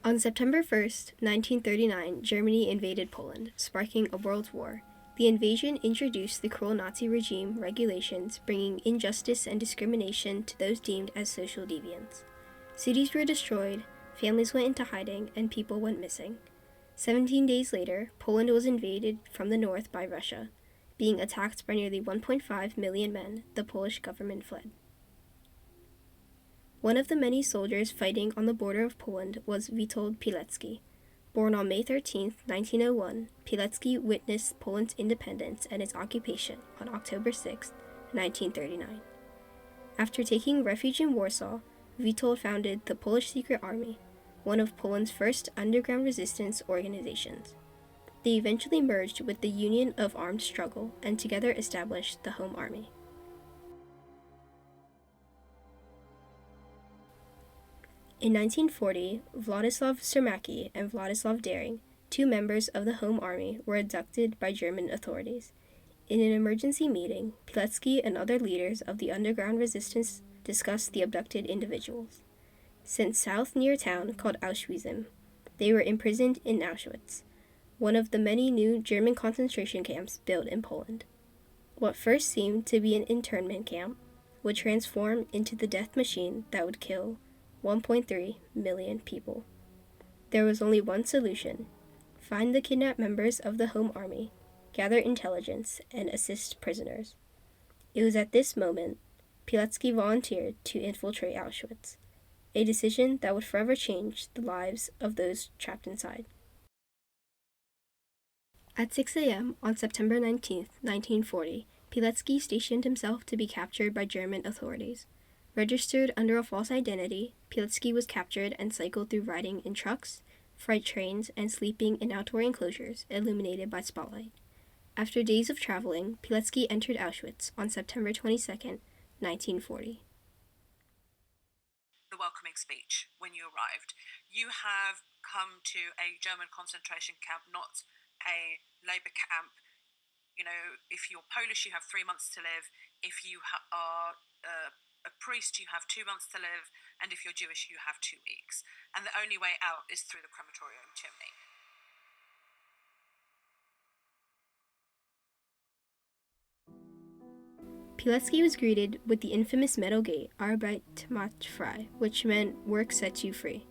On September 1st, 1939, Germany invaded Poland, sparking a world war. The invasion introduced the cruel Nazi regime regulations, bringing injustice and discrimination to those deemed as social deviants. Cities were destroyed, families went into hiding, and people went missing. 17 days later, Poland was invaded from the north by Russia. Being attacked by nearly 1.5 million men, the Polish government fled. One of the many soldiers fighting on the border of Poland was Witold Pilecki. Born on May 13, 1901, Pilecki witnessed Poland's independence and its occupation on October 6, 1939. After taking refuge in Warsaw, Witold founded the Polish Secret Army, one of Poland's first underground resistance organizations. They eventually merged with the Union of Armed Struggle and together established the Home Army. In 1940, Władysław Cermacki and Władysław Dering, two members of the Home Army, were abducted by German authorities. In an emergency meeting, Pilecki and other leaders of the underground resistance discussed the abducted individuals. Sent south near a town called Auschwitz, they were imprisoned in Auschwitz, one of the many new German concentration camps built in Poland. What first seemed to be an internment camp would transform into the death machine that would kill 1.3 million people. There was only one solution: find the kidnapped members of the Home Army, gather intelligence, and assist prisoners. It was at this moment Pilecki volunteered to infiltrate Auschwitz, a decision that would forever change the lives of those trapped inside. At 6 a.m. on September 19, 1940, Pilecki stationed himself to be captured by German authorities. Registered under a false identity, Pilecki was captured and cycled through riding in trucks, freight trains, and sleeping in outdoor enclosures illuminated by spotlight. After days of traveling, Pilecki entered Auschwitz on September 22, 1940. The welcoming speech when you arrived. You have come to a German concentration camp, not a labor camp. You know, if you're Polish, you have 3 months to live. If you are a priest, you have 2 months to live. And if you're Jewish, you have 2 weeks. And the only way out is through the crematorium chimney. Pilecki was greeted with the infamous metal gate, Arbeit macht frei, which meant work sets you free.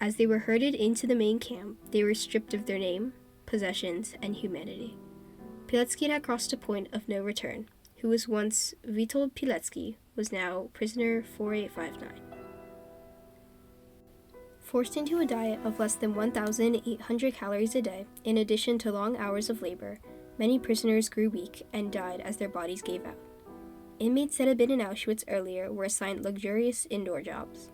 As they were herded into the main camp, they were stripped of their name, possessions, and humanity. Pilecki had crossed a point of no return. Who was once Witold Pilecki was now prisoner 4859. Forced into a diet of less than 1,800 calories a day, in addition to long hours of labor, many prisoners grew weak and died as their bodies gave out. Inmates that had been in Auschwitz earlier were assigned luxurious indoor jobs.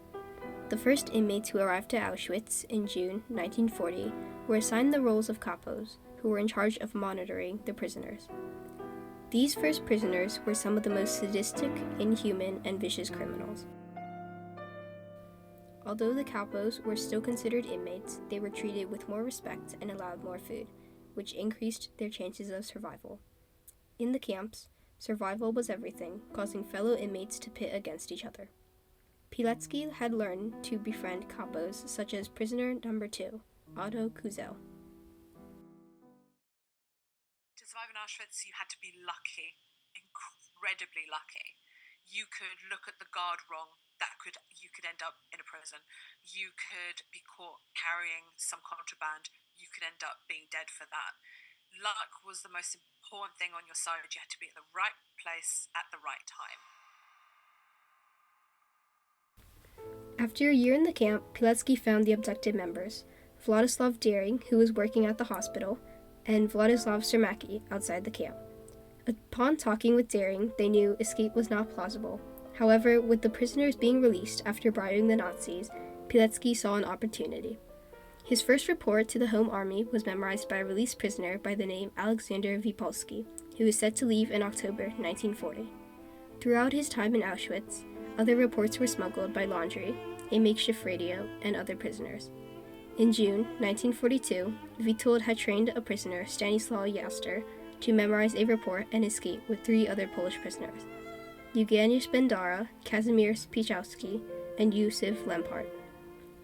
The first inmates who arrived to Auschwitz in June 1940 were assigned the roles of capos, who were in charge of monitoring the prisoners. These first prisoners were some of the most sadistic, inhuman, and vicious criminals. Although the capos were still considered inmates, they were treated with more respect and allowed more food, which increased their chances of survival. In the camps, survival was everything, causing fellow inmates to pit against each other. Pilecki had learned to befriend capos such as prisoner number 2, Otto Kuzel. To survive in Auschwitz, you had to be lucky, incredibly lucky. You could look at the guard wrong, you could end up in a prison. You could be caught carrying some contraband, you could end up being dead for that. Luck was the most important thing on your side. You had to be at the right place at the right time. After a year in the camp, Pilecki found the abducted members, Władysław Dering, who was working at the hospital, and Władysław Cermacki outside the camp. Upon talking with Dering, they knew escape was not plausible. However, with the prisoners being released after bribing the Nazis, Pilecki saw an opportunity. His first report to the Home Army was memorized by a released prisoner by the name Alexander Wipolski, who was set to leave in October 1940. Throughout his time in Auschwitz, other reports were smuggled by laundry, a makeshift radio, and other prisoners. In June 1942, Witold had trained a prisoner, Stanislaw Jaster, to memorize a report and escape with 3 other Polish prisoners, Eugeniusz Bendara, Kazimierz Pichowski, and Józef Lempart.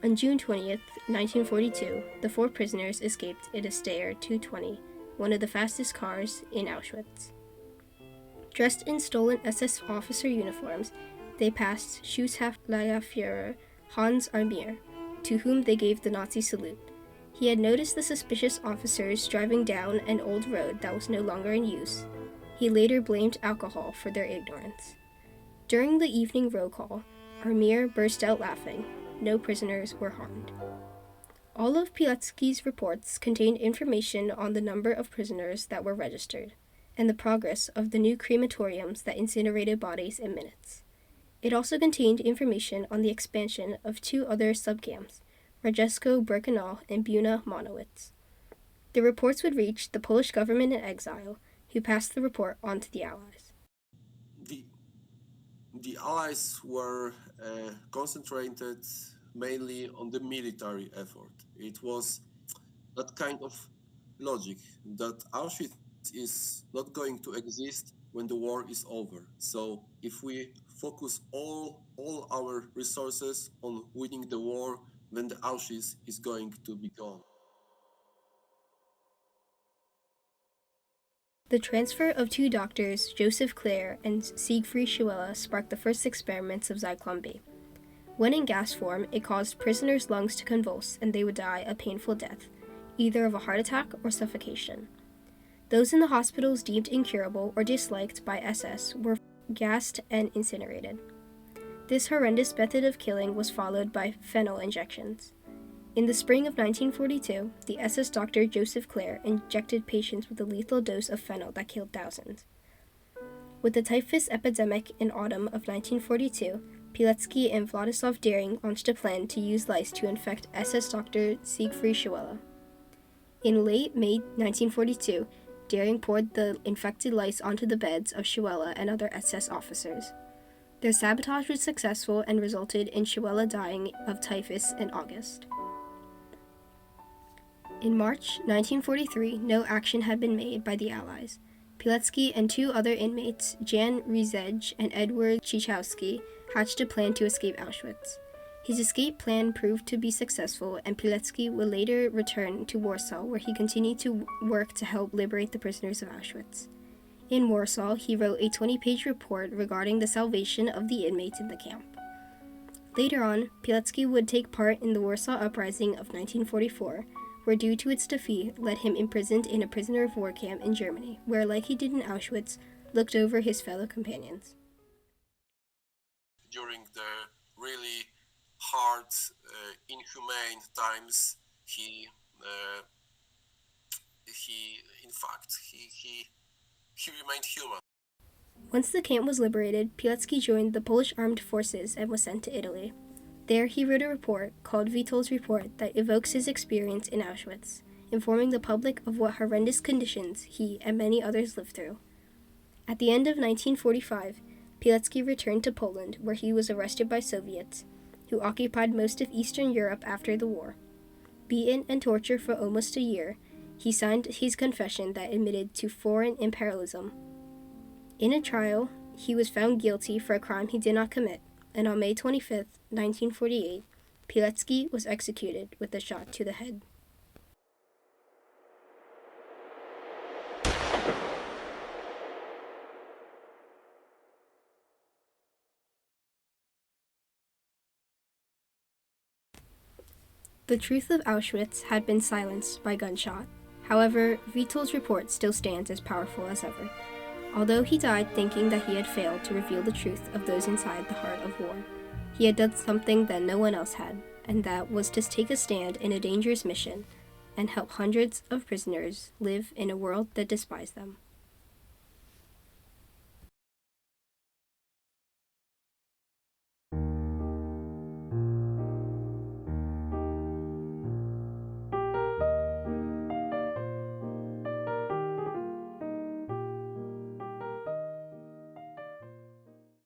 On June 20th, 1942, the 4 prisoners escaped in a Steyr 220, one of the fastest cars in Auschwitz. Dressed in stolen SS officer uniforms, they passed Schutzhaftleiterführer Hans Armier, to whom they gave the Nazi salute. He had noticed the suspicious officers driving down an old road that was no longer in use. He later blamed alcohol for their ignorance. During the evening roll call, Armier burst out laughing. No prisoners were harmed. All of Pilecki's reports contained information on the number of prisoners that were registered, and the progress of the new crematoriums that incinerated bodies in minutes. It also contained information on the expansion of 2 other subcamps, Rajewsko-Birkenau and Buna-Monowitz. The reports would reach the Polish government in exile, who passed the report on to the Allies. The Allies were concentrated mainly on the military effort. It was that kind of logic that Auschwitz is not going to exist when the war is over. So if we focus all our resources on winning the war, then the Auschwitz is going to be gone. The transfer of 2 doctors, Joseph Clare and Siegfried Schuelle, sparked the first experiments of Zyklon B. When in gas form, it caused prisoners' lungs to convulse and they would die a painful death, either of a heart attack or suffocation. Those in the hospitals deemed incurable or disliked by SS were gassed and incinerated. This horrendous method of killing was followed by phenol injections. In the spring of 1942, the SS doctor Joseph Clare injected patients with a lethal dose of phenol that killed thousands. With the typhus epidemic in autumn of 1942, Pilecki and Władysław Dering launched a plan to use lice to infect SS doctor Siegfried Schuelle. In late May 1942, Dering poured the infected lice onto the beds of Schuelle and other SS officers. Their sabotage was successful and resulted in Schuelle dying of typhus in August. In March 1943, no action had been made by the Allies. Pilecki and 2 other inmates, Jan Rizej and Edward Chichowski, hatched a plan to escape Auschwitz. His escape plan proved to be successful, and Pilecki would later return to Warsaw, where he continued to work to help liberate the prisoners of Auschwitz. In Warsaw, he wrote a 20-page report regarding the salvation of the inmates in the camp. Later on, Pilecki would take part in the Warsaw Uprising of 1944, where due to its defeat led him imprisoned in a prisoner of war camp in Germany, where, like he did in Auschwitz, looked over his fellow companions. During the really hard, inhumane times, he remained human. Once the camp was liberated, Pilecki joined the Polish armed forces and was sent to Italy. There he wrote a report called Witold's Report that evokes his experience in Auschwitz, informing the public of what horrendous conditions he and many others lived through. At the end of 1945, Pilecki returned to Poland, where he was arrested by Soviets, who occupied most of Eastern Europe after the war. Beaten and tortured for almost a year, he signed his confession that admitted to foreign imperialism. In a trial, he was found guilty for a crime he did not commit, and on May 25, 1948, Pilecki was executed with a shot to the head. The truth of Auschwitz had been silenced by gunshot. However, Witold's report still stands as powerful as ever. Although he died thinking that he had failed to reveal the truth of those inside the heart of war, he had done something that no one else had, and that was to take a stand in a dangerous mission and help hundreds of prisoners live in a world that despised them.